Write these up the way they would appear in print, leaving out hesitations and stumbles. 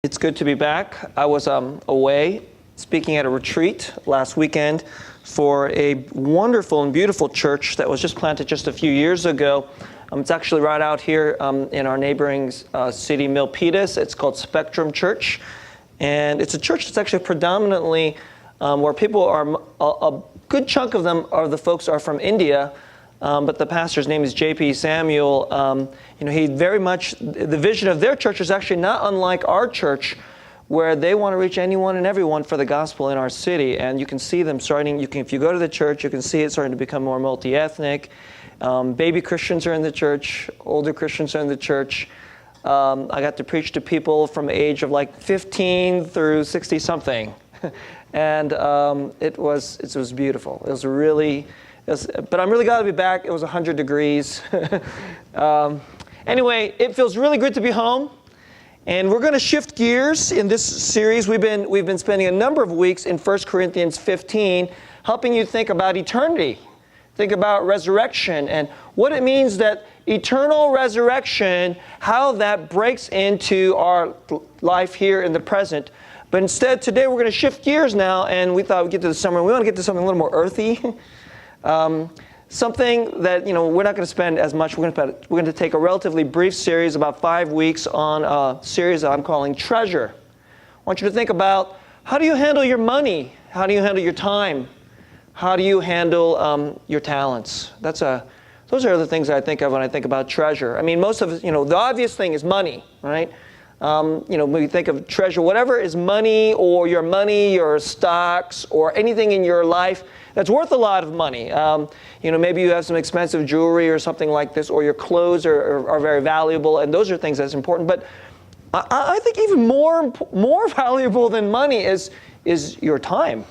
It's good to be back. I was away speaking at a retreat last weekend for a wonderful and beautiful church that was just planted just a few years ago. It's actually right out here in our neighboring city, Milpitas. It's called Spectrum Church. And it's a church that's actually predominantly where people are, a good chunk of them are the folks are from India. But the pastor's name is J.P. Samuel. He very much, the vision of their church is actually not unlike our church, where they want to reach anyone and everyone for the gospel in our city. And you can see them starting, if you go to the church, you can see it starting to become more multi-ethnic. Baby Christians are in the church, older Christians are in the church. I got to preach to people from the age of like 15 through 60-something. And it was beautiful. It was really... But I'm really glad to be back. It was 100 degrees. Anyway, it feels really good to be home. And we're going to shift gears in this series. We've been spending a number of weeks in 1 Corinthians 15 helping you think about eternity. Think about resurrection and what it means that eternal resurrection, how that breaks into our life here in the present. But instead, today we're going to shift gears now, and we thought we'd get to the summer. We want to get to something a little more earthy. Something that, we're not going to spend as much. We're going to take a relatively brief series, about 5 weeks, on a series that I'm calling Treasure. I want you to think about, how do you handle your money? How do you handle your time? How do you handle your talents? Those are the things I think of when I think about treasure. I mean, most of it, the obvious thing is money, right? When we think of treasure, whatever is money or stocks or anything in your life that's worth a lot of money. Maybe you have some expensive jewelry or something like this, or your clothes are very valuable, and those are things that's important. But I think even more valuable than money is your time.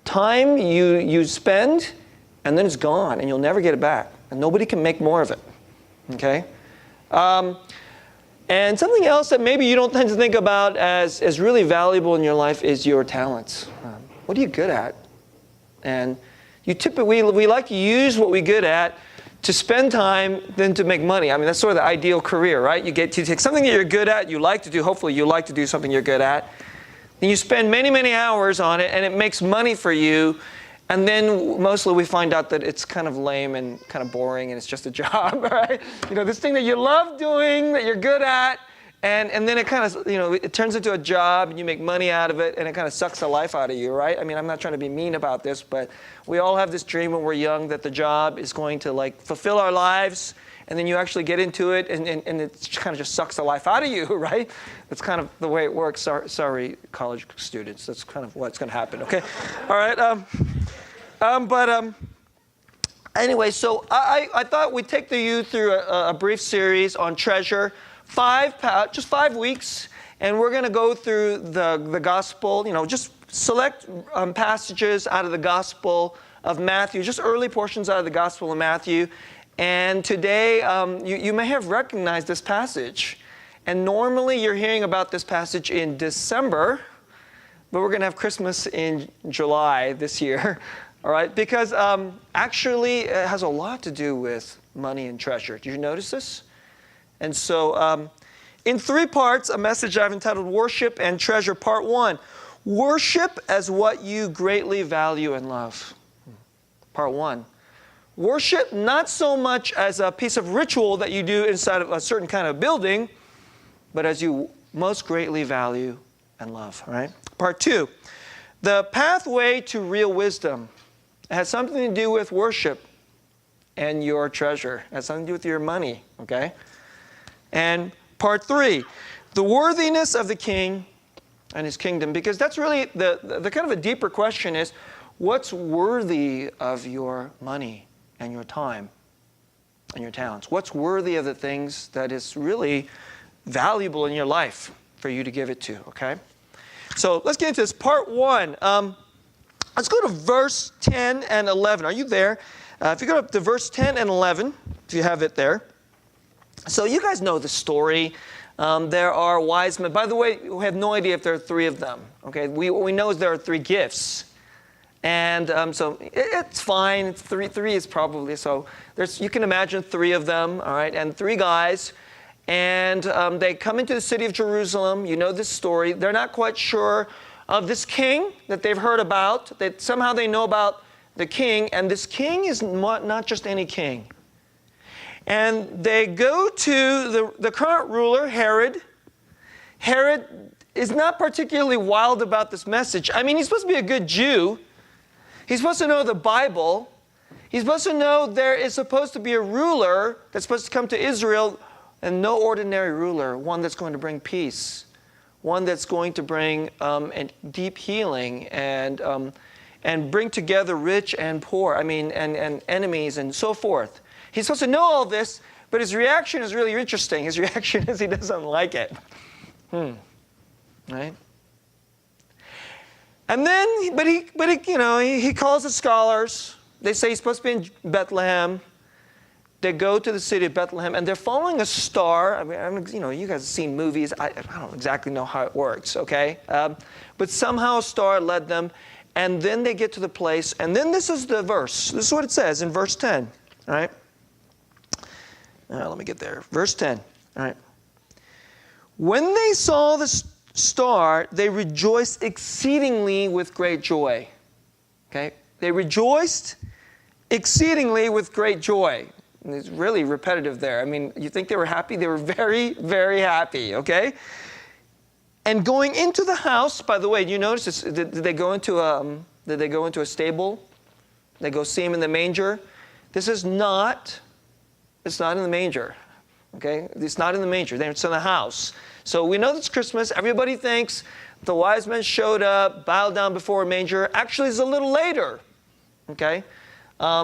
Time you spend, and then it's gone, and you'll never get it back, and nobody can make more of it. Okay. And something else that maybe you don't tend to think about as really valuable in your life is your talents. What are you good at? And we like to use what we're good at to spend time than to make money. I mean, that's sort of the ideal career, right? You get to take something that you're good at, you like to do, hopefully you like to do something you're good at. Then you spend many, many hours on it, and it makes money for you. And then mostly we find out that it's kind of lame and kind of boring, and it's just a job, right? This thing that you love doing, that you're good at, and then it kind of, it turns into a job, and you make money out of it, and it kind of sucks the life out of you, right? I mean, I'm not trying to be mean about this, but we all have this dream when we're young that the job is going to fulfill our lives, and then you actually get into it, and it kind of just sucks the life out of you, right? That's kind of the way it works. Sorry, college students. That's kind of what's going to happen, okay? All right. Anyway, so I thought we'd take you through a brief series on treasure, just 5 weeks, and we're going to go through the gospel, just select passages out of the gospel of Matthew, just early portions out of the gospel of Matthew. And today, you may have recognized this passage. And normally you're hearing about this passage in December, but we're going to have Christmas in July this year. All right, because actually it has a lot to do with money and treasure. Did you notice this? And so in 3 parts, a message I've entitled Worship and Treasure, Part 1. Worship as what you greatly value and love. Part 1. Worship not so much as a piece of ritual that you do inside of a certain kind of building, but as you most greatly value and love. All right? Part 2. The pathway to real wisdom. It has something to do with worship and your treasure. It has something to do with your money, okay? And part 3, the worthiness of the king and his kingdom. Because that's really the kind of a deeper question is, what's worthy of your money and your time and your talents? What's worthy of the things that is really valuable in your life for you to give it to, okay? So let's get into this. Part 1. Let's go to verse 10 and 11. Are you there? If you go up to verse 10 and 11, if you have it there. So you guys know the story. There are wise men. By the way, we have no idea if there are 3 of them. Okay, what we know is there are 3 gifts. And so it's fine. It's three is probably, so you can imagine 3 of them, all right, and 3 guys. And they come into the city of Jerusalem. You know this story. They're not quite sure of this king that they've heard about. That somehow they know about the king. And this king is not just any king. And they go to the current ruler, Herod. Herod is not particularly wild about this message. I mean, he's supposed to be a good Jew. He's supposed to know the Bible. He's supposed to know there is supposed to be a ruler that's supposed to come to Israel, and no ordinary ruler, one that's going to bring peace, one that's going to bring deep healing and bring together rich and poor, and enemies and so forth. He's supposed to know all this, but his reaction is really interesting. His reaction is he doesn't like it. Right? And then, but he calls the scholars. They say he's supposed to be in Bethlehem. They go to the city of Bethlehem, and they're following a star. I mean, you guys have seen movies. I don't exactly know how it works, okay? But somehow a star led them, and then they get to the place, and then this is the verse. This is what it says in verse 10, all right? Let me get there. Verse 10, all right. When they saw the star, they rejoiced exceedingly with great joy. Okay? They rejoiced exceedingly with great joy. And it's really repetitive there. I mean, you think they were happy? They were very, very happy, okay? And going into the house, by the way, do you notice this? Did they go into a stable? They go see him in the manger? It's not in the manger. Okay? It's not in the manger. It's in the house. So we know it's Christmas. Everybody thinks the wise men showed up, bowed down before a manger. Actually, it's a little later. Okay?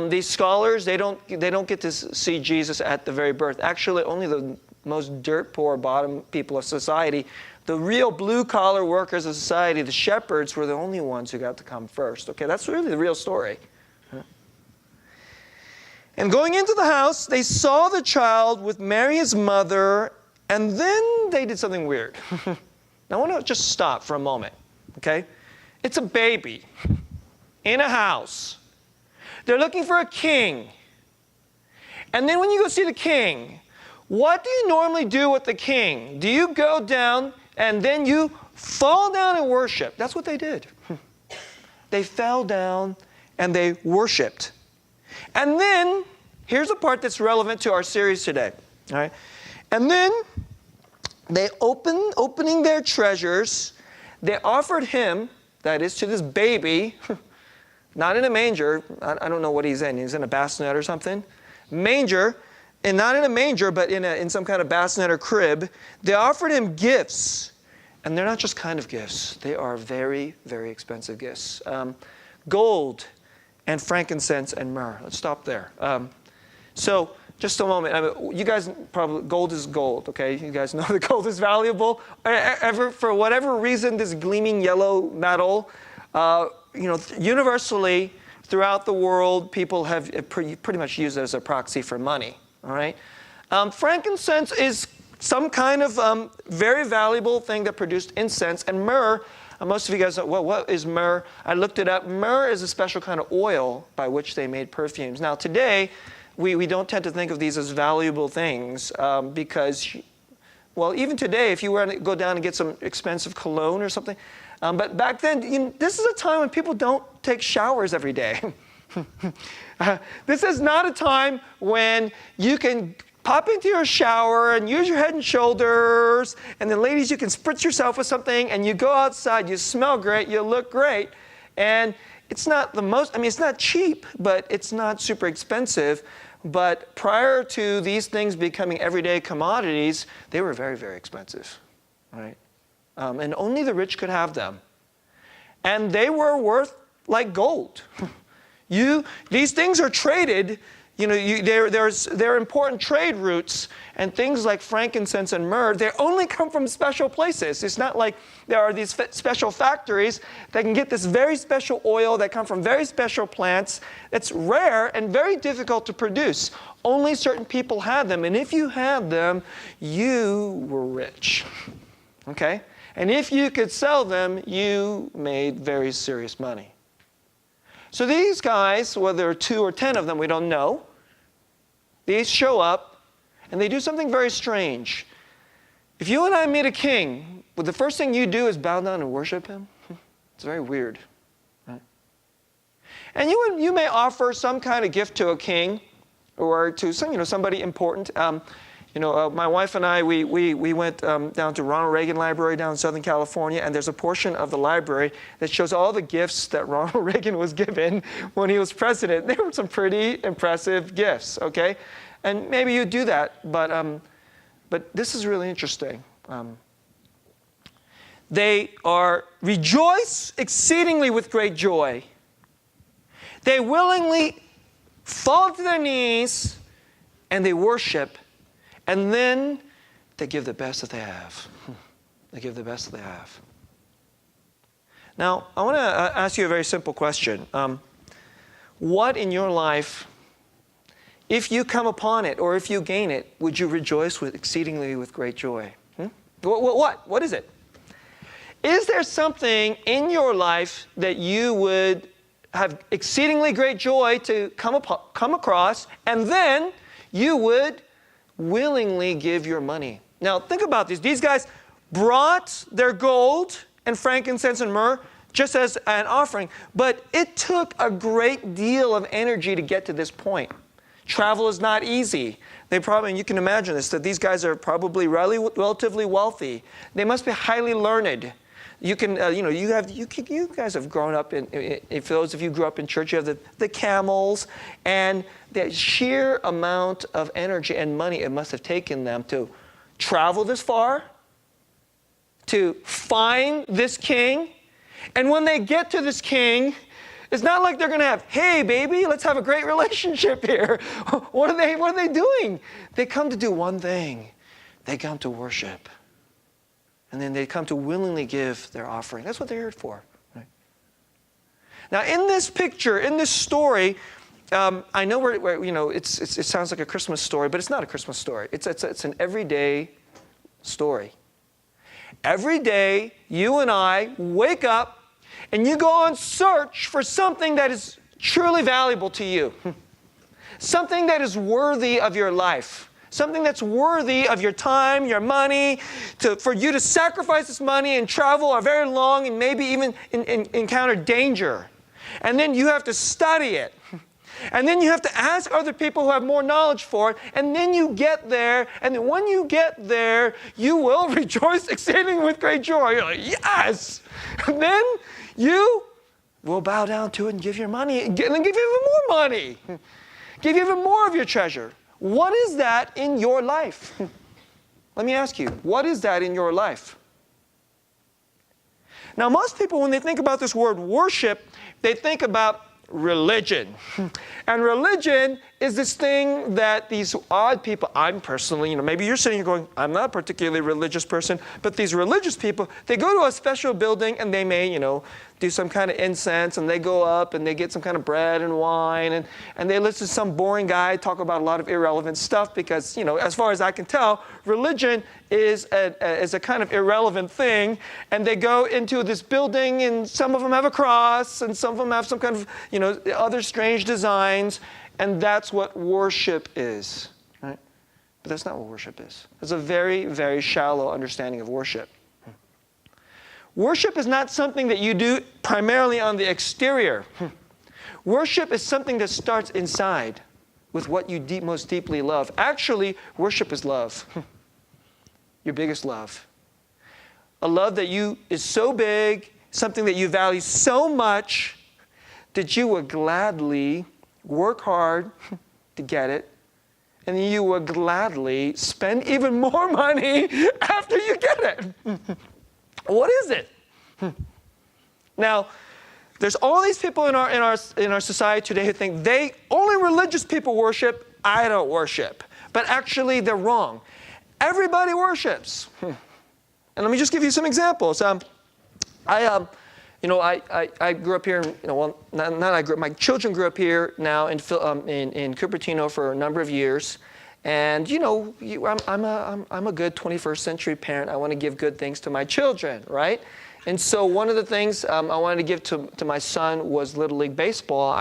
These scholars, they don't get to see Jesus at the very birth. Actually, only the most dirt poor bottom people of society, the real blue-collar workers of society, the shepherds, were the only ones who got to come first. Okay? That's really the real story. And going into the house, they saw the child with Mary, his mother, and then they did something weird. Now, I want to just stop for a moment, okay? It's a baby in a house. They're looking for a king. And then when you go see the king, what do you normally do with the king? Do you go down and then you fall down and worship? That's what they did. They fell down and they worshiped. And then, here's the part that's relevant to our series today. All right? And then, they opening their treasures, they offered him, that is to this baby, not in a manger, I don't know what he's in a bassinet or something, manger, and not in a manger, but in some kind of bassinet or crib, they offered him gifts. And they're not just kind of gifts, they are very, very expensive gifts. Gold, and frankincense and myrrh. Let's stop there. So, just a moment. You guys probably, gold is gold, okay? You guys know that gold is valuable. For whatever reason, this gleaming yellow metal, universally throughout the world, people have pretty much used it as a proxy for money, all right? Frankincense is some kind of very valuable thing that produced incense, and myrrh. Most of you guys know, well, what is myrrh? I looked it up. Myrrh is a special kind of oil by which they made perfumes. Now, today, we don't tend to think of these as valuable things because, well, even today, if you were to go down and get some expensive cologne or something, but back then, this is a time when people don't take showers every day. This is not a time when you can pop into your shower and use your head and shoulders, and then ladies, you can spritz yourself with something, and you go outside, you smell great, you look great, and it's not it's not cheap, but it's not super expensive. But prior to these things becoming everyday commodities, they were very, very expensive, right? And only the rich could have them. And they were worth like gold. These things are traded. They're important trade routes, and things like frankincense and myrrh, they only come from special places. It's not like there are these special factories that can get this very special oil that come from very special plants. It's rare and very difficult to produce. Only certain people had them, and if you had them, you were rich. Okay? And if you could sell them, you made very serious money. So these guys, whether 2 or 10 of them, we don't know, these show up, And they do something very strange. If you and I meet a king, well, the first thing you do is bow down and worship him. It's very weird. Right? And you may offer some kind of gift to a king or to somebody important. My wife and I, we went down to Ronald Reagan Library down in Southern California, and there's a portion of the library that shows all the gifts that Ronald Reagan was given when he was president. There were some pretty impressive gifts, okay? And maybe you do that, but this is really interesting. They are rejoice exceedingly with great joy. They willingly fall to their knees and they worship. And then they give the best that they have. They give the best that they have. Now, I want to ask you a very simple question. What in your life, if you come upon it or if you gain it, would you rejoice with exceedingly with great joy? What is it? Is there something in your life that you would have exceedingly great joy to come across, and then you would willingly give your money? Now, think about this. These guys brought their gold and frankincense and myrrh just as an offering, but it took a great deal of energy to get to this point. Travel is not easy. You can imagine this, that these guys are probably relatively wealthy. They must be highly learned. You guys have grown up for those of you who grew up in church, you have the camels, and the sheer amount of energy and money it must have taken them to travel this far, to find this king. And when they get to this king, it's not like they're going to have, hey, baby, let's have a great relationship here. What are they doing? They come to do one thing. They come to worship. And then they come to willingly give their offering. That's what they're here for. Right? Now, in this picture, in this story, I know it sounds like a Christmas story, but it's not a Christmas story. It's an everyday story. Every day, you and I wake up, and you go on search for something that is truly valuable to you. Something that is worthy of your life. Something that's worthy of your time, your money, for you to sacrifice this money and travel a very long and maybe even encounter danger. And then you have to study it. And then you have to ask other people who have more knowledge for it. And then you get there. And then when you get there, you will rejoice exceedingly with great joy. You're like, yes! And then you will bow down to it and give your money. And then give you even more money. Give you even more of your treasure. What is that in your life? Let me ask you, what is that in your life? Now, most people, when they think about this word worship, they think about religion. And religion is this thing that these odd people, I'm personally, maybe you're sitting here going, I'm not a particularly religious person, but these religious people, they go to a special building and they may, do some kind of incense, and they go up and they get some kind of bread and wine, and they listen to some boring guy talk about a lot of irrelevant stuff because, as far as I can tell, religion is a kind of irrelevant thing. And they go into this building, and some of them have a cross, and some of them have some kind of, other strange designs, and that's what worship is, right? But that's not what worship is. It's a very, very shallow understanding of worship. Worship is not something that you do primarily on the exterior. Worship is something that starts inside with what you most deeply love. Actually, worship is love. Your biggest love. A love that is so big, something that you value so much that you would gladly work hard to get it, and you would gladly spend even more money after you get it. What is it? Now, there's all these people in our society today who think only religious people worship. I don't worship. But actually, they're wrong. Everybody worships. And let me just give you some examples. I grew up here. My children grew up here now in Cupertino for a number of years. And I'm a good 21st century parent. I want to give good things to my children, right? And so one of the things I wanted to give to my son was Little League baseball.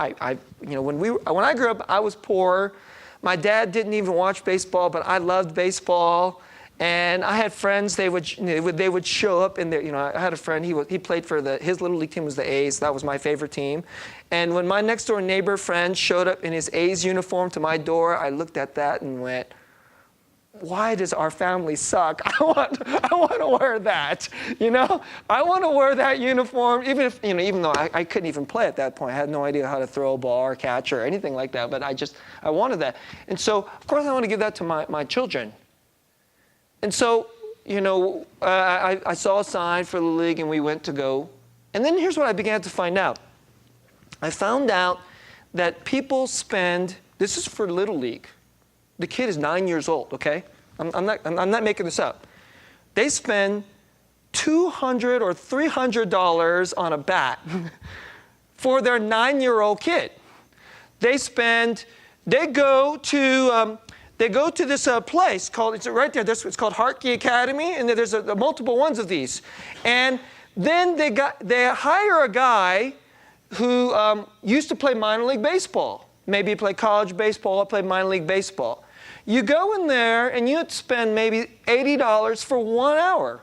When I grew up, I was poor. My dad didn't even watch baseball, but I loved baseball. And I had friends, they would show up in there. You know, I had a friend, he played for his little league team was the A's. That was my favorite team. And when my next door neighbor friend showed up in his A's uniform to my door, I looked at that and went, why does our family suck? I want to wear that, you know? I want to wear that uniform, even though I couldn't even play at that point. I had no idea how to throw a ball or catch or anything like that, but I wanted that. And so, of course, I want to give that to my children. And so, you know, I saw a sign for the league and we went to go. And then here's what I began to find out. I found out that people spend, this is for Little League. The kid is 9 years old, okay? I'm not making this up. They spend $200 or $300 on a bat for their 9-year-old kid. They go to this place called, it's right there, it's called Hartke Academy, and there's multiple ones of these. And then they hire a guy who used to play minor league baseball. Maybe he played college baseball or played minor league baseball. You go in there and you'd spend maybe $80 for 1 hour.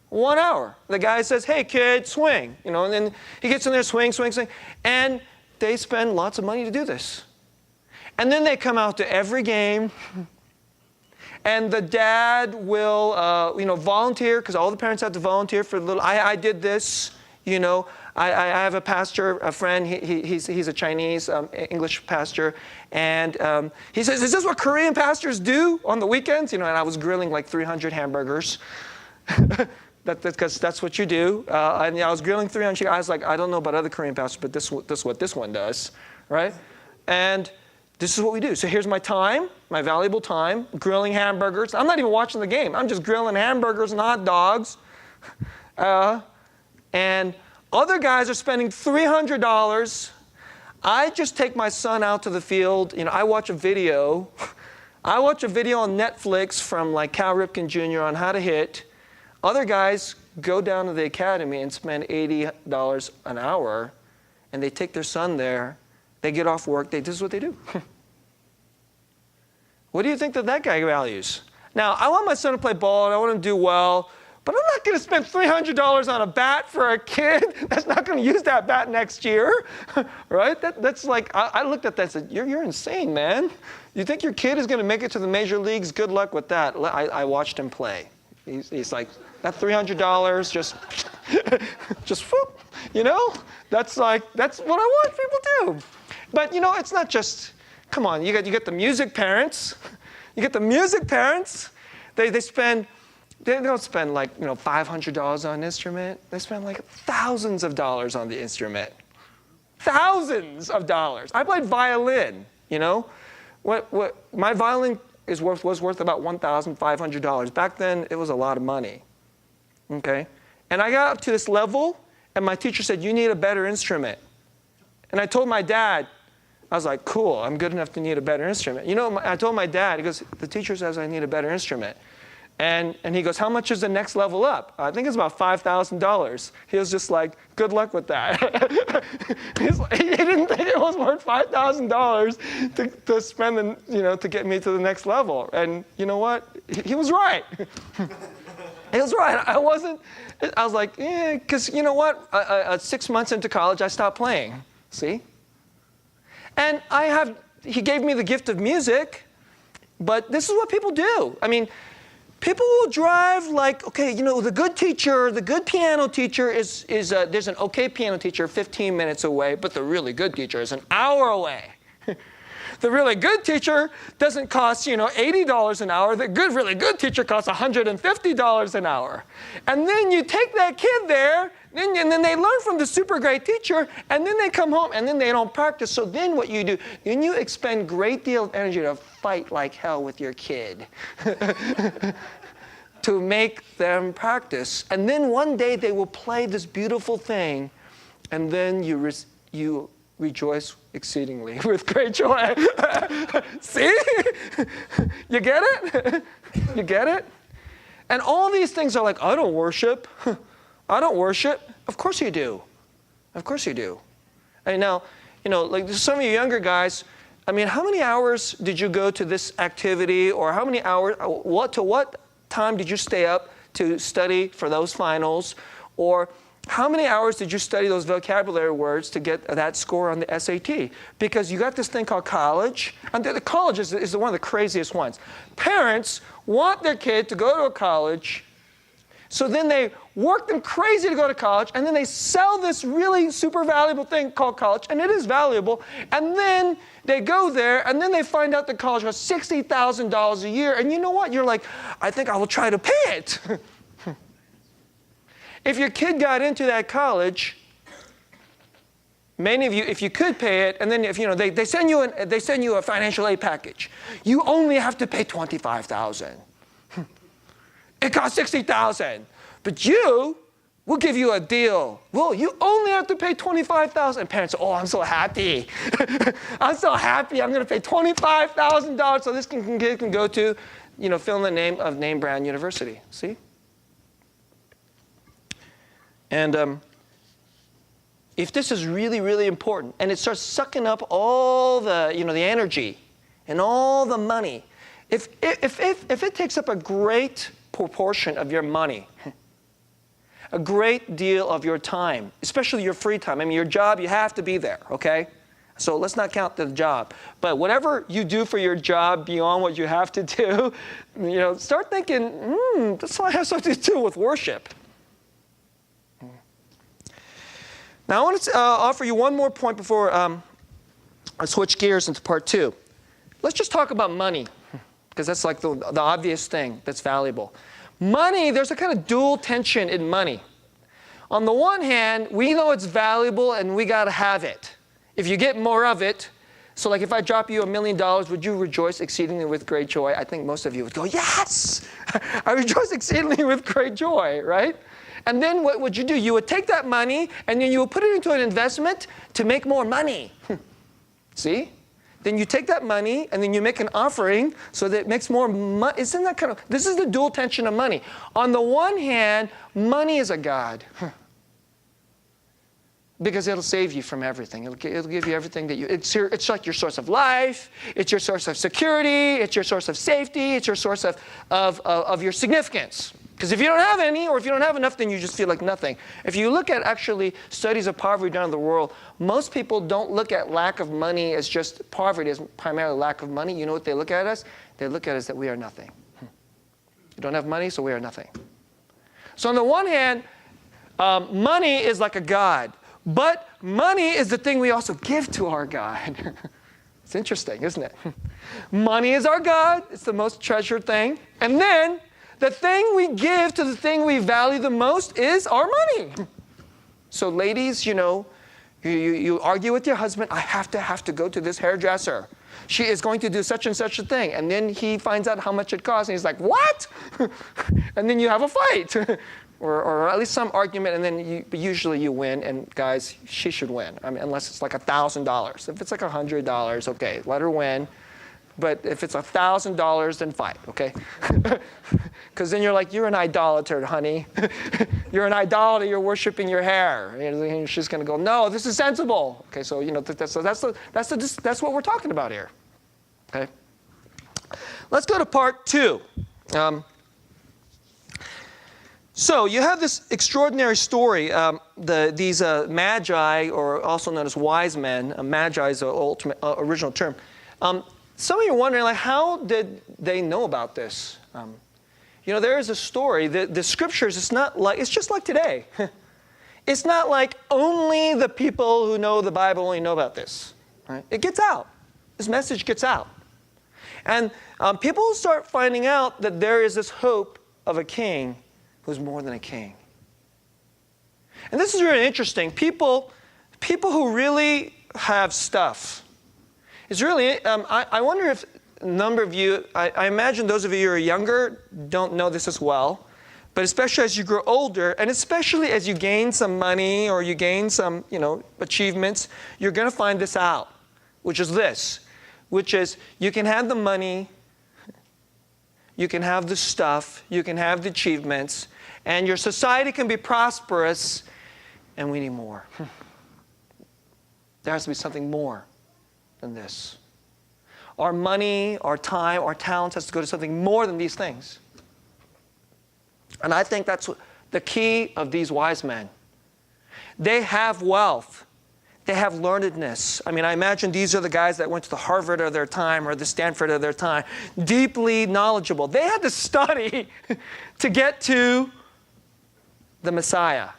1 hour. The guy says, hey kid, swing. You know, and then he gets in there, swing. And they spend lots of money to do this. And then they come out to every game. And the dad will, volunteer, because all the parents have to volunteer for a little. I did this, you know. I have a pastor, a friend, he's a Chinese English pastor, and he says, is this what Korean pastors do on the weekends? You know, and I was grilling like 300 hamburgers. Because that's what you do. And I was grilling 300. I was like, I don't know about other Korean pastors, but this is what this one does, right? And this is what we do. So here's my time, my valuable time, grilling hamburgers. I'm not even watching the game. I'm just grilling hamburgers and hot dogs. And other guys are spending $300. I just take my son out to the field. You know, I watch a video. I watch a video on Netflix from like Cal Ripken Jr. on how to hit. Other guys go down to the academy and spend $80 an hour, and they take their son there. They get off work. This is what they do. What do you think that guy values? Now, I want my son to play ball, and I want him to do well. But I'm not going to spend $300 on a bat for a kid that's not going to use that bat next year, right? That's like, I looked at that and said, you're insane, man. You think your kid is going to make it to the major leagues? Good luck with that. I watched him play. He's like, that $300, just whoop, you know? That's what I want people to do. But, you know, it's not just, come on, you get the music parents. You get the music parents. They don't spend like, you know, $500 on an instrument. They spend like thousands of dollars on the instrument. Thousands of dollars. I played violin, you know. My violin was worth about $1,500. Back then, it was a lot of money, okay? And I got up to this level, and my teacher said, you need a better instrument. And I told my dad, I was like, cool, I'm good enough to need a better instrument. You know, I told my dad, he goes, the teacher says I need a better instrument. And he goes, how much is the next level up? I think it's about $5,000. He was just like, good luck with that. He didn't think it was worth $5,000 to spend, to get me to the next level. And you know what? He was right. He was right. I was like, yeah, because you know what? 6 months into college, I stopped playing. See? And he gave me the gift of music, but this is what people do. I mean, people will drive like, okay, you know, the good piano teacher there's an okay piano teacher 15 minutes away, but the really good teacher is an hour away. The really good teacher doesn't cost, you know, $80 an hour. The really good teacher costs $150 an hour. And then you take that kid there, and then they learn from the super great teacher, and then they come home, and then they don't practice. So then what you do, then you expend a great deal of energy to fight like hell with your kid to make them practice. And then one day they will play this beautiful thing, and then you rejoice exceedingly with great joy. See? You get it? You get it? And all these things are like, I don't worship. I don't worship. Of course you do. Of course you do. And now, you know, like some of you younger guys, I mean, how many hours did you go to this activity, or how many hours, what time did you stay up to study for those finals, or how many hours did you study those vocabulary words to get that score on the SAT? Because you got this thing called college, and the college is one of the craziest ones. Parents want their kid to go to a college, so then they work them crazy to go to college, and then they sell this really super valuable thing called college, and it is valuable, and then they go there, and then they find out the college costs $60,000 a year, and you know what? You're like, I think I will try to pay it. If your kid got into that college, many of you, if you could pay it, and then if they send you a financial aid package, you only have to pay $25,000. It costs $60,000, but we'll give you a deal. Well, you only have to pay $25,000. And parents say, oh, I'm so happy. I'm so happy. I'm going to pay $25,000 so this kid can go to, fill in the name of name brand university. See? And if this is really, really important, and it starts sucking up all the, the energy and all the money, if it takes up a great proportion of your money, a great deal of your time, especially your free time. I mean, your job, you have to be there, okay? So let's not count the job. But whatever you do for your job beyond what you have to do, start thinking, this might have something to do with worship. Now, I want to offer you one more point before I switch gears into part 2. Let's just talk about money, because that's like the obvious thing that's valuable. Money, there's a kind of dual tension in money. On the one hand, we know it's valuable and we got to have it. If you get more of it, so like if I drop you $1 million, would you rejoice exceedingly with great joy? I think most of you would go, yes! I rejoice exceedingly with great joy, right? And then what would you do? You would take that money and then you would put it into an investment to make more money. See? Then you take that money and then you make an offering so that it makes more money. Isn't that kind of, this is the dual tension of money. On the one hand, money is a god. Because it'll save you from everything. It'll give you everything that it's like your source of life. It's your source of security. It's your source of safety. It's your source of your significance. Because if you don't have any, or if you don't have enough, then you just feel like nothing. If you look at actually studies of poverty done in the world, most people don't look at lack of money as just poverty, as primarily lack of money. You know what they look at us? They look at us that we are nothing. You don't have money, so we are nothing. So on the one hand, money is like a god. But money is the thing we also give to our God. It's interesting, isn't it? Money is our God. It's the most treasured thing. And then the thing we give to the thing we value the most is our money. So ladies, you argue with your husband, I have to go to this hairdresser. She is going to do such and such a thing. And then he finds out how much it costs, and he's like, what? And then you have a fight. Or at least some argument, and then usually you win, and guys, she should win. I mean, unless it's like $1,000. If it's like $100, okay, let her win. But if it's $1,000, then fight, okay? Because then you're like, you're an idolater, honey. You're an idolater, you're worshiping your hair. And she's going to go, no, this is sensible. Okay, so that's what we're talking about here. Okay? Let's go to part 2. So you have this extraordinary story. These magi, or also known as wise men, magi is the original term. Some of you are wondering, like, how did they know about this? There is a story. The scriptures, it's just like today. It's not like only the people who know the Bible only know about this. Right? It gets out. This message gets out. And people start finding out that there is this hope of a king who's more than a king. And this is really interesting. People who really have stuff. It's really, I wonder if a number of you, I imagine those of you who are younger don't know this as well, but especially as you grow older, and especially as you gain some money or you gain some, achievements, you're going to find this out, which is you can have the money, you can have the stuff, you can have the achievements, and your society can be prosperous, and we need more. There has to be something more than this. Our money, our time, our talents has to go to something more than these things. And I think that's the key of these wise men. They have wealth. They have learnedness. I mean, I imagine these are the guys that went to the Harvard of their time or the Stanford of their time. Deeply knowledgeable. They had to study to get to the Messiah.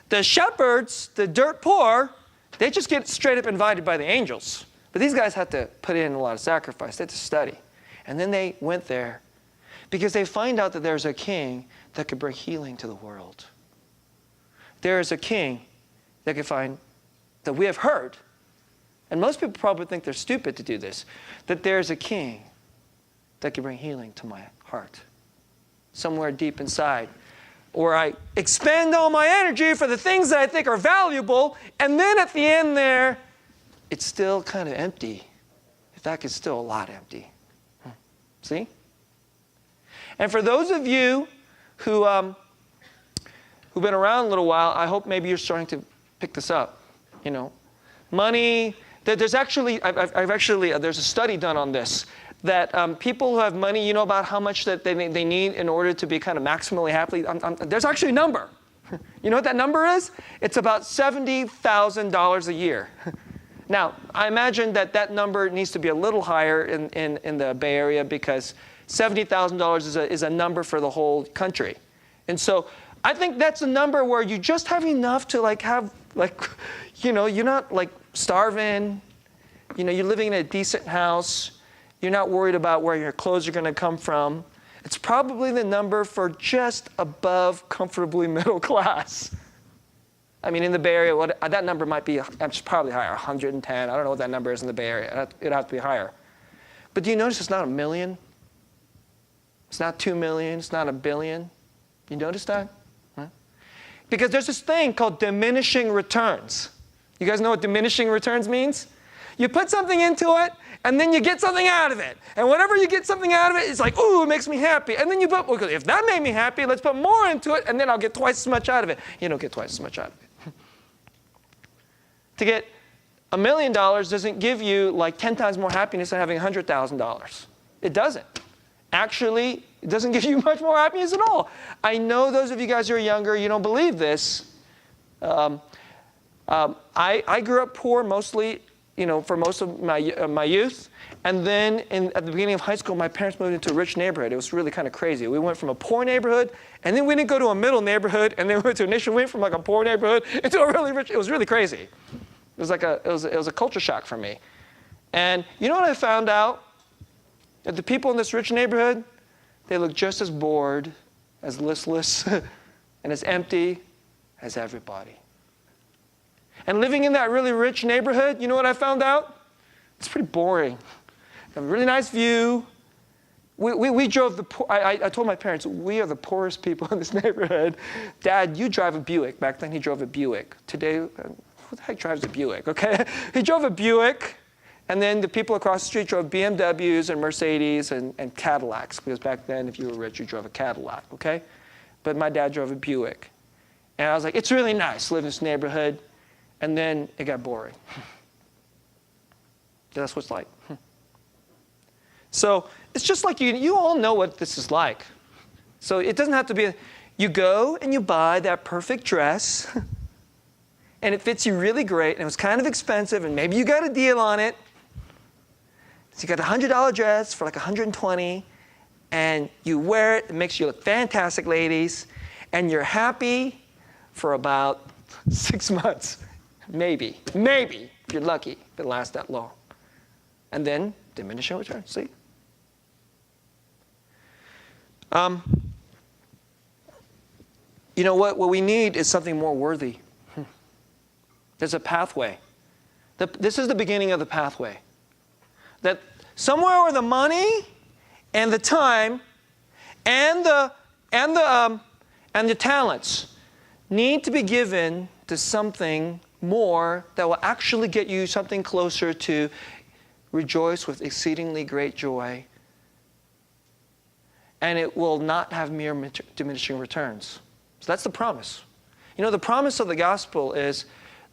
The shepherds, the dirt poor, they just get straight up invited by the angels. But these guys had to put in a lot of sacrifice. They had to study. And then they went there because they find out that there's a king that could bring healing to the world. There is a king that could find, that we have heard, and most people probably think they're stupid to do this, that there's a king that can bring healing to my heart. Somewhere deep inside. Or I expend all my energy for the things that I think are valuable, and then at the end there, it's still kind of empty. In fact, it's still a lot empty. See? And for those of you who've been around a little while, I hope maybe you're starting to pick this up. You know, money. There's actually, there's a study done on this, that people who have money, you know about how much that they need in order to be kind of maximally happy. There's actually a number. You know what that number is? It's about $70,000 a year. Now, I imagine that number needs to be a little higher in the Bay Area because $70,000 is a number for the whole country. And so I think that's a number where you just have enough to you're not starving. You know, you're living in a decent house. You're not worried about where your clothes are going to come from. It's probably the number for just above comfortably middle class. I mean, in the Bay Area, that number might be probably higher, 110. I don't know what that number is in the Bay Area. It'd have to be higher. But do you notice it's not 1 million? It's not 2 million. It's not 1 billion. You notice that? Huh? Because there's this thing called diminishing returns. You guys know what diminishing returns means? You put something into it, and then you get something out of it. And whenever you get something out of it, it's like, ooh, it makes me happy. And then you put, well, if that made me happy, let's put more into it, and then I'll get twice as much out of it. You don't get twice as much out of it. To get $1 million doesn't give you like 10 times more happiness than having $100,000. It doesn't. Actually, it doesn't give you much more happiness at all. I know those of you guys who are younger, you don't believe this. I grew up poor mostly, for most of my youth. And then at the beginning of high school, my parents moved into a rich neighborhood. It was really kind of crazy. We went from a poor neighborhood, and then we didn't go to a middle neighborhood, and then we went from like a poor neighborhood into a really rich. It was really crazy. It was like it was a culture shock for me. And you know what I found out? That the people in this rich neighborhood, they look just as bored, as listless, and as empty as everybody. And living in that really rich neighborhood, you know what I found out? It's pretty boring. A really nice view. We drove I told my parents, we are the poorest people in this neighborhood. Dad, you drive a Buick. Back then he drove a Buick. Today, who the heck drives a Buick, okay? He drove a Buick, and then the people across the street drove BMWs and Mercedes and Cadillacs, because back then if you were rich, you drove a Cadillac, okay? But my dad drove a Buick. And I was like, it's really nice to live in this neighborhood. And then it got boring. That's what it's like. So it's just like you all know what this is like. So it doesn't have to be, you go and you buy that perfect dress, and it fits you really great, and it was kind of expensive, and maybe you got a deal on it. So you got a $100 dress for like $120, and you wear it, it makes you look fantastic, ladies, and you're happy for about 6 months. Maybe, if you're lucky, if it lasts that long. And then diminishing returns, see? You know what we need is something more worthy. There's a pathway. This is the beginning of the pathway. That somewhere where the money and the time and the talents need to be given to something more that will actually get you something closer to rejoice with exceedingly great joy. And it will not have mere diminishing returns. So that's the promise. You know, the promise of the gospel is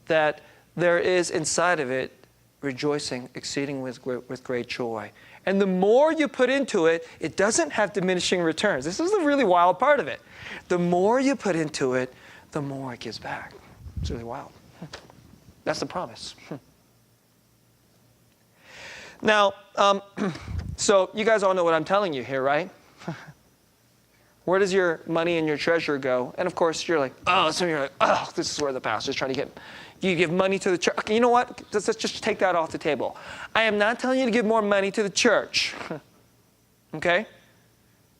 that there is inside of it rejoicing, exceeding with great joy. And the more you put into it, it doesn't have diminishing returns. This is the really wild part of it. The more you put into it, the more it gives back. It's really wild. That's the promise. Now, so you guys all know what I'm telling you here, right? Where does your money and your treasure go? And of course, you're like, oh, so you're like, oh, this is where the pastor's trying to get. You give money to the church. Okay, you know what? Let's just take that off the table. I am not telling you to give more money to the church. Okay?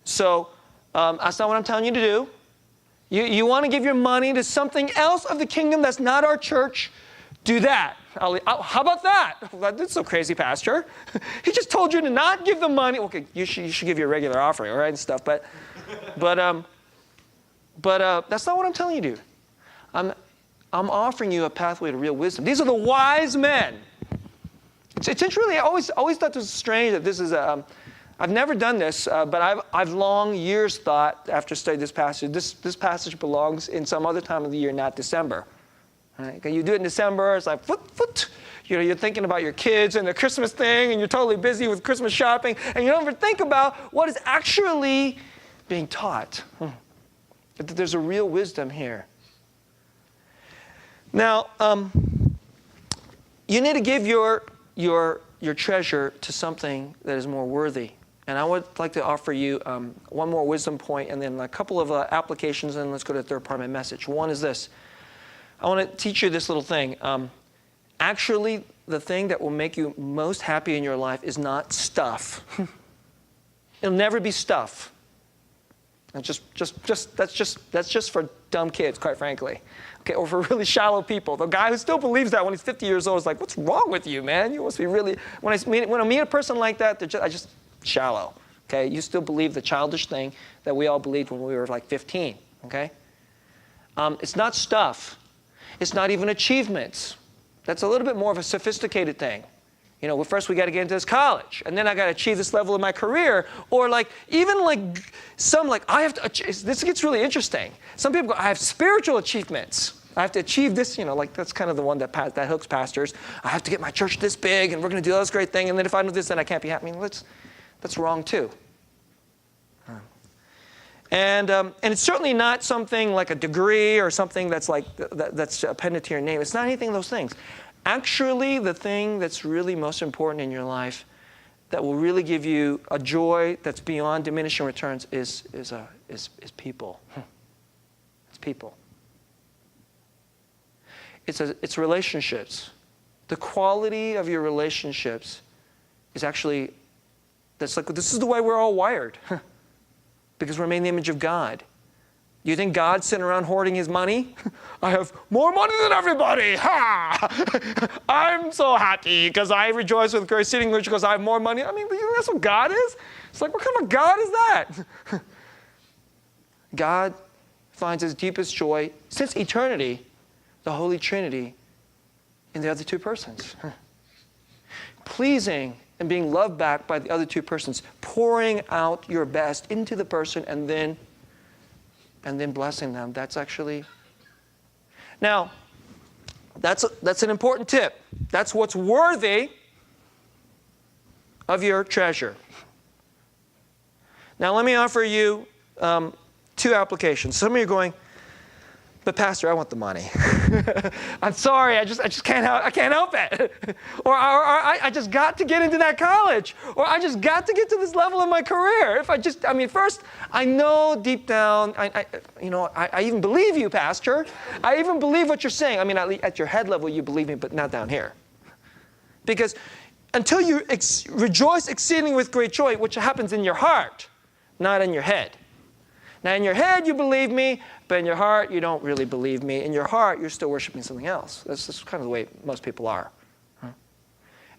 So that's not what I'm telling you to do. You want to give your money to something else of the kingdom that's not our church, do that. How about that? That's so crazy, Pastor. He just told you to not give the money. Okay, you should give your regular offering, all right, and stuff. But that's not what I'm telling you to do. I'm offering you a pathway to real wisdom. These are the wise men. It's really, I always thought this was strange that this is I've never done this, but I've long years thought, after studying this passage, this passage belongs in some other time of the year, not December. Right? Okay, you do it in December, it's like, you're thinking about your kids and the Christmas thing, and you're totally busy with Christmas shopping, and you don't ever think about what is actually being taught. That there's a real wisdom here. Now, you need to give your treasure to something that is more worthy. And I would like to offer you one more wisdom point and then a couple of applications, and let's go to the third part of my message. One is this. I want to teach you this little thing. Actually, the thing that will make you most happy in your life is not stuff. It'll never be stuff. And that's just for dumb kids, quite frankly. Okay, or for really shallow people. The guy who still believes that when he's 50 years old is like, what's wrong with you, man? You must be really... When I meet a person like that, I just shallow. Okay, you still believe the childish thing that we all believed when we were like 15. Okay, it's not stuff. It's not even achievements. That's a little bit more of a sophisticated thing. You know, well, first we got to get into this college, and then I got to achieve this level in my career, or I have to achieve, this gets really interesting. Some people go, I have spiritual achievements. I have to achieve this, that's kind of the one that hooks pastors. I have to get my church this big, and we're going to do all this great thing, and then if I do this, then I can't be happy. I mean, that's wrong too. And it's certainly not something like a degree or something that's that's appended to your name. It's not anything of those things. Actually, the thing that's really most important in your life that will really give you a joy that's beyond diminishing returns is people. It's people. It's relationships. The quality of your relationships is actually, this is the way we're all wired. Because we're made in the image of God. You think God's sitting around hoarding his money? I have more money than everybody. Ha! I'm so happy because I rejoice with great exceeding rich because I have more money. I mean, you think that's what God is? It's like, what kind of God is that? God finds his deepest joy since eternity, the Holy Trinity, in the other two persons. Pleasing and being loved back by the other two persons, pouring out your best into the person and then blessing them. That's actually... Now, that's an important tip. That's what's worthy of your treasure. Now, let me offer you two applications. Some of you are going, but Pastor, I want the money. I'm sorry, I just can't help it. Or I just got to get into that college. Or I just got to get to this level in my career. First, I know deep down, I even believe you, Pastor. I even believe what you're saying. I mean, at your head level, you believe me, but not down here. Because until you rejoice exceeding with great joy, which happens in your heart, not in your head. Now, in your head, you believe me, but in your heart, you don't really believe me. In your heart, you're still worshiping something else. That's kind of the way most people are.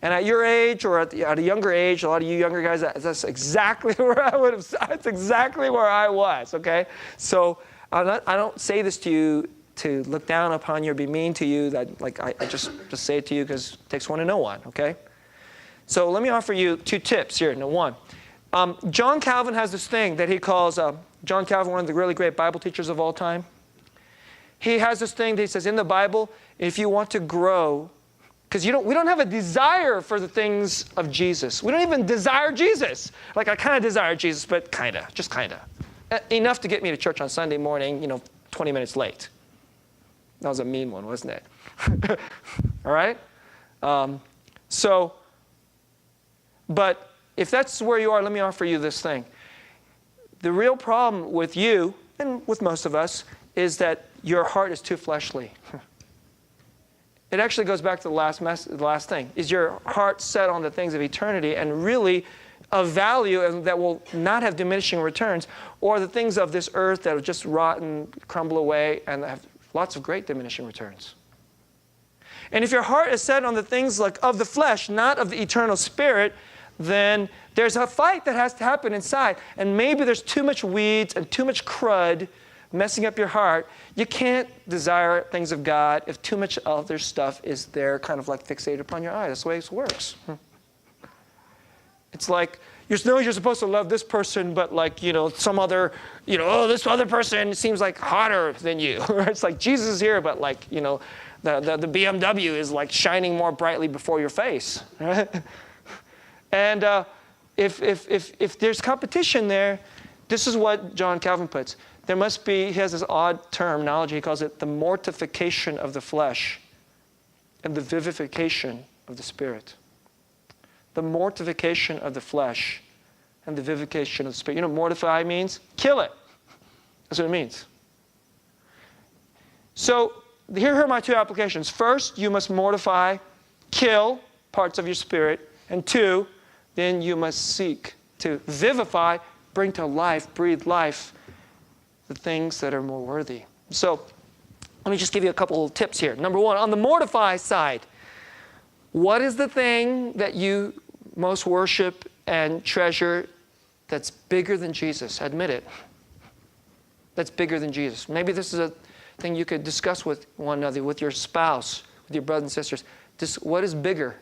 And at your age, or at a younger age, a lot of you younger guys, that's exactly where that's exactly where I was, okay? So I don't say this to you to look down upon you or be mean to you. I just say it to you because it takes one to know one, okay? So let me offer you two tips here. Number one, John Calvin has this thing that he calls... John Calvin, one of the really great Bible teachers of all time, he has this thing that he says, in the Bible, if you want to grow Because we don't have a desire for the things of Jesus. We don't even desire Jesus. Like, I kind of desire Jesus, but kind of, just kind of. Enough to get me to church on Sunday morning, 20 minutes late. That was a mean one, wasn't it? All right? But if that's where you are, let me offer you this thing. The real problem with you, and with most of us, is that your heart is too fleshly. It actually goes back to the last thing. Is your heart set on the things of eternity and really of value and that will not have diminishing returns, or the things of this earth that will just rot and crumble away and have lots of great diminishing returns? And if your heart is set on the things like of the flesh, not of the eternal spirit, then there's a fight that has to happen inside. And maybe there's too much weeds and too much crud messing up your heart. You can't desire things of God if too much other stuff is there kind of like fixated upon your eye. That's the way it works. It's like, you're supposed to love this person, but like, some other, this other person seems like hotter than you. It's like Jesus is here, but like, the BMW is like shining more brightly before your face. Right? And if there's competition there, this is what John Calvin puts. There must be, he has this odd terminology, he calls it the mortification of the flesh and the vivification of the spirit. The mortification of the flesh and the vivification of the spirit. You know what mortify means? Kill it. That's what it means. So here are my two applications. First, you must mortify, kill parts of your spirit. And two, then you must seek to vivify, bring to life, breathe life, the things that are more worthy. So let me just give you a couple of tips here. Number one, on the mortify side, what is the thing that you most worship and treasure that's bigger than Jesus? Admit it. That's bigger than Jesus. Maybe this is a thing you could discuss with one another, with your spouse, with your brothers and sisters. What is bigger?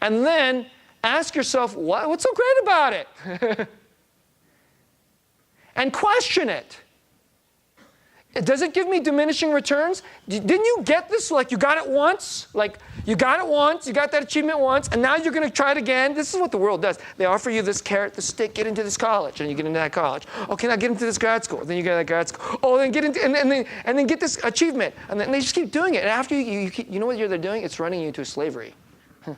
And then ask yourself, what's so great about it? And question it. Does it give me diminishing returns? Didn't you get this? Like you got it once? Like you got it once, you got that achievement once, and now you're going to try it again? This is what the world does. They offer you this carrot, this stick, get into this college, and you get into that college. Okay, now get into this grad school. Then you get into that grad school. Oh, then get into, and then get this achievement. And then they just keep doing it. And after you know what they're doing? It's running you into slavery. And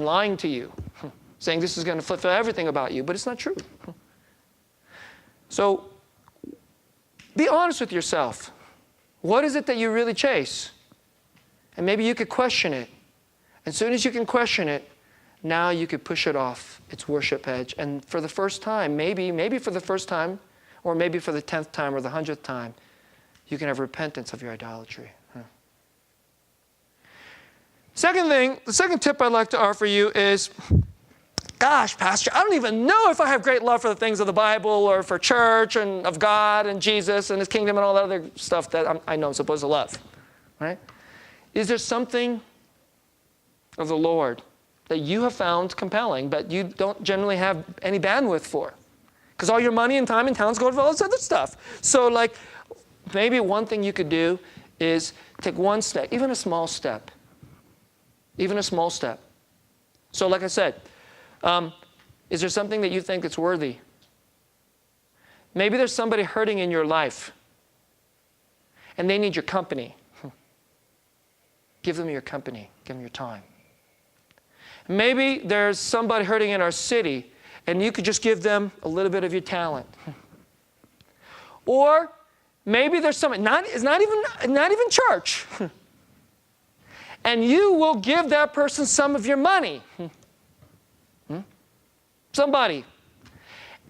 lying to you. Saying this is going to fulfill everything about you, but it's not true. So, be honest with yourself. What is it that you really chase? And maybe you could question it. As soon as you can question it, now you could push it off its worship edge. And for the first time, maybe for the first time, or maybe for the 10th time or the 100th time, you can have repentance of your idolatry. The second tip I'd like to offer you is, gosh, Pastor, I don't even know if I have great love for the things of the Bible or for church and of God and Jesus and His kingdom and all that other stuff that I know I'm supposed to love. Right? Is there something of the Lord that you have found compelling but you don't generally have any bandwidth for? Because all your money and time and talents go to all this other stuff. So like maybe one thing you could do is take one step, even a small step. Even a small step. So like I said, is there something that you think that's worthy? Maybe there's somebody hurting in your life and they need your company. Give them your company. Give them your time. Maybe there's somebody hurting in our city and you could just give them a little bit of your talent. Or maybe there's somebody, it's not even church. And you will give that person some of your money. Somebody.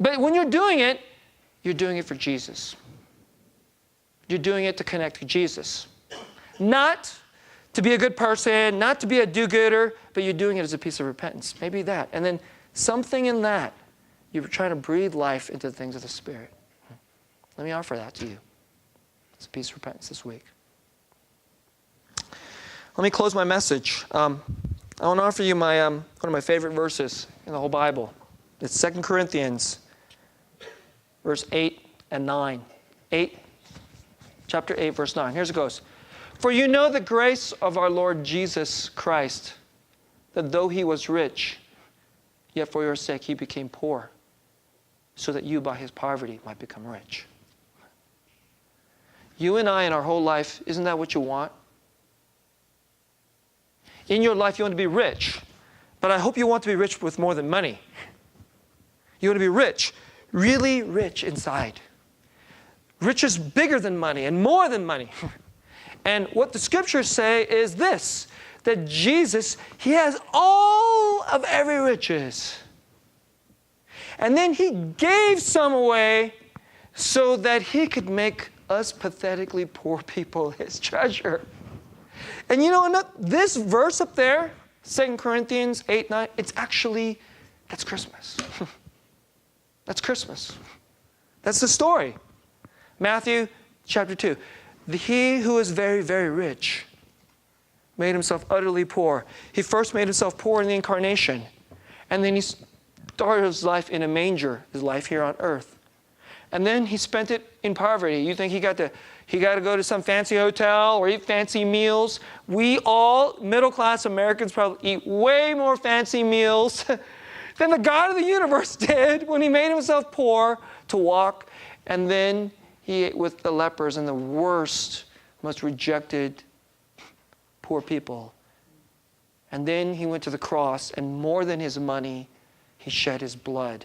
But when you're doing it for Jesus. You're doing it to connect to Jesus. Not to be a good person, not to be a do-gooder, but you're doing it as a piece of repentance. Maybe that. And then something in that, you're trying to breathe life into the things of the Spirit. Let me offer that to you. It's a piece of repentance this week. Let me close my message. I want to offer you one of my favorite verses in the whole Bible. It's 2 Corinthians, verse 8 and 9. Chapter 8, verse 9. Here's it goes. For you know the grace of our Lord Jesus Christ, that though he was rich, yet for your sake he became poor, so that you by his poverty might become rich. You and I in our whole life, isn't that what you want? In your life you want to be rich, but I hope you want to be rich with more than money. You want to be rich, really rich inside. Riches bigger than money and more than money. And what the scriptures say is this, that Jesus, he has all of every riches. And then he gave some away so that he could make us pathetically poor people his treasure. And you know, this verse up there, 2 Corinthians 8:9, that's Christmas. That's Christmas. That's the story. Matthew chapter 2. He who is very, very rich made himself utterly poor. He first made himself poor in the incarnation. And then he started his life in a manger, his life here on earth. And then he spent it in poverty. You think he got to go to some fancy hotel or eat fancy meals? We all, middle-class Americans, probably eat way more fancy meals than the God of the universe did when he made himself poor to walk. And then he ate with the lepers and the worst, most rejected poor people. And then he went to the cross, and more than his money, he shed his blood.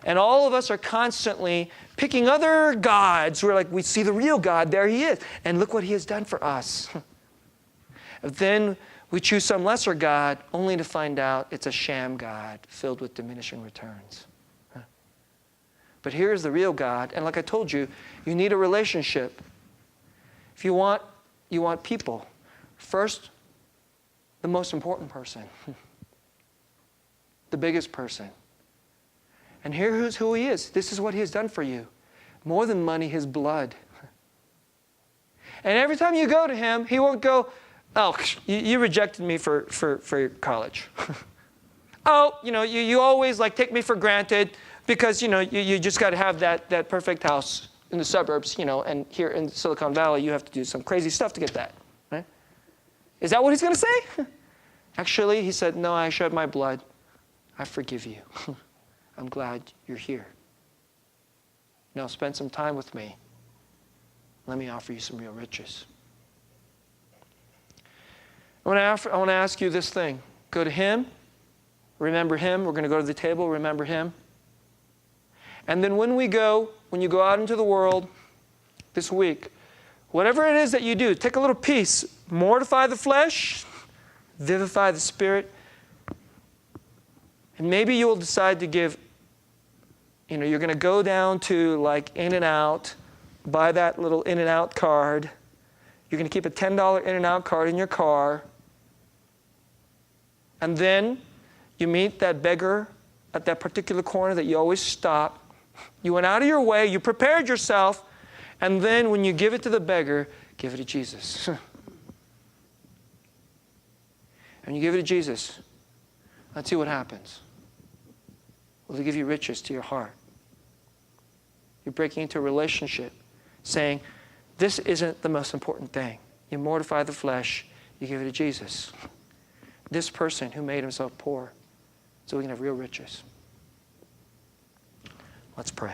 And all of us are constantly picking other gods. We're like, we see the real God, there he is. And look what he has done for us. Then we choose some lesser God, only to find out it's a sham God filled with diminishing returns. But here's the real God. And like I told you, you need a relationship. If you want people. First, the most important person. The biggest person. And here's who he is. This is what he has done for you. More than money, his blood. And every time you go to him, he won't go, oh, you rejected me for college. Oh, you always take me for granted. Because, you just got to have that perfect house in the suburbs, and here in Silicon Valley, you have to do some crazy stuff to get that. Right? Is that what he's going to say? Actually, he said, no, I shed my blood. I forgive you. I'm glad you're here. Now spend some time with me. Let me offer you some real riches. I want to ask you this thing. Go to him. Remember him. We're going to go to the table. Remember him. And then when you go out into the world this week, whatever it is that you do, take a little piece, mortify the flesh, vivify the spirit, and maybe you will decide to give, you're going to go down to In-N-Out, buy that little In-N-Out card. You're going to keep a $10 In-N-Out card in your car. And then you meet that beggar at that particular corner that you always stop. You went out of your way, you prepared yourself, and then when you give it to the beggar, give it to Jesus. And you give it to Jesus, let's see what happens. Will he give you riches to your heart? You're breaking into a relationship, saying, this isn't the most important thing. You mortify the flesh, you give it to Jesus. This person who made himself poor, so we can have real riches. Let's pray.